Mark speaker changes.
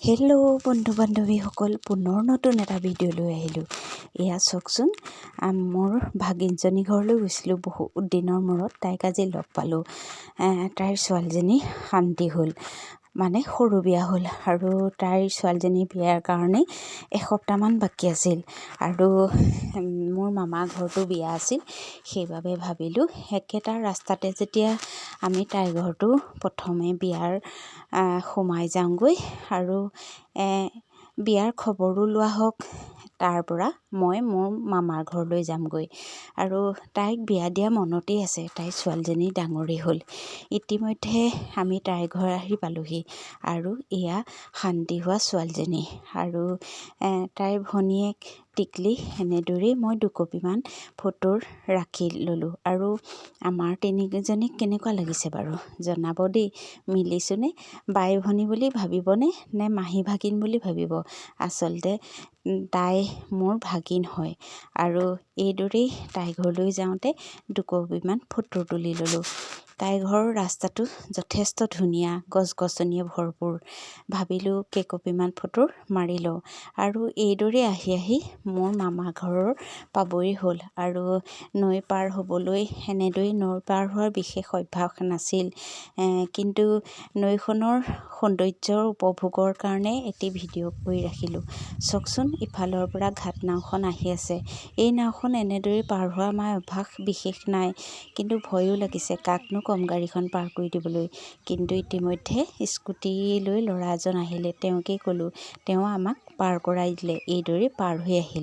Speaker 1: Hello' বন্ধু বান্ধৱীসকল, পুনৰ নতুন এটা ভিডিঅ' লৈ আহিলোঁ। এয়া চাওকচোন, মোৰ ভাগিনজনী ঘৰলৈ গৈছিলোঁ বহুত দিনৰ মূৰত। তাইক আজি লগ পালোঁ। তাইৰ ছোৱালীজনী শান্তি হ'ল, মানে সৰু বিয়া হ'ল, আৰু তাইৰ ছোৱালীজনীৰ বিয়াৰ কাৰণে এসপ্তাহমান বাকী আছিল। আৰু মোৰ মামাৰ ঘৰতো বিয়া আছিল, সেইবাবে ভাবিলোঁ একেটা ৰাস্তাতে যেতিয়া আমি তাইৰ ঘৰটো প্ৰথমে বিয়াৰ সোমাই যাওঁগৈ আৰু বিয়াৰ খবৰো লোৱা হওক, তাৰ পৰা মই মোৰ মামাৰ ঘৰলৈ যামগৈ। আৰু তাইক বিয়া দিয়া মনতেই আছে। তাইৰ ছোৱালীজনী ডাঙৰেই হ'ল। ইতিমধ্যে আমি তাইৰ ঘৰ আহি পালোঁহি, আৰু এয়া শান্তি হোৱা ছোৱালীজনী আৰু তাইৰ ভনীয়েক টিকলি। এনেদৰেই মই দুকপিমান ফটোৰ ৰাখি ল'লোঁ। আৰু আমাৰ তিনিজনীক কেনেকুৱা লাগিছে বাৰু জনাব দেই। মিলিছোঁনে? বাই ভনী বুলি ভাবিবনে নে মাহী ভাগিন বুলি ভাবিব? আচলতে তাই মোৰ ভাগিন হয়। আৰু এইদৰেই তাইৰ ঘৰলৈ যাওঁতে দুকপিমান ফটো তুলি ল'লোঁ। তাইৰ ঘৰৰ ৰাস্তাটো যথেষ্ট ধুনীয়া, গছ গছনিয়ে ভৰপূৰ। ভাবিলোঁ কেইকপিমান ফটো মাৰি লওঁ। আৰু এইদৰে আহি আহি মোৰ মামা ঘৰৰ পাবই হ'ল। আৰু নৈ পাৰ হ'বলৈ এনেদৰেই নৈ পাৰ হোৱাৰ বিশেষ অভ্যাস নাছিল, কিন্তু নৈখনৰ সৌন্দৰ্যৰ উপভোগৰ কাৰণে এটি ভিডিঅ' কৰি ৰাখিলোঁ। চাওকচোন, ইফালৰ পৰা ঘাট নাওখন আহি আছে। এই নাওখন এনেদৰে পাৰ হোৱা আমাৰ অভ্যাস বিশেষ নাই, কিন্তু ভয়ো লাগিছে কাকনো কম গাড়ীখন পাৰ কৰি দিবলৈ। কিন্তু ইতিমধ্যে স্কুটি লৈ ল'ৰা এজন আহিলে, তেওঁকেই ক'লোঁ, তেওঁ আমাক পাৰ কৰাই দিলে। এইদৰে পাৰ হৈ আহিল।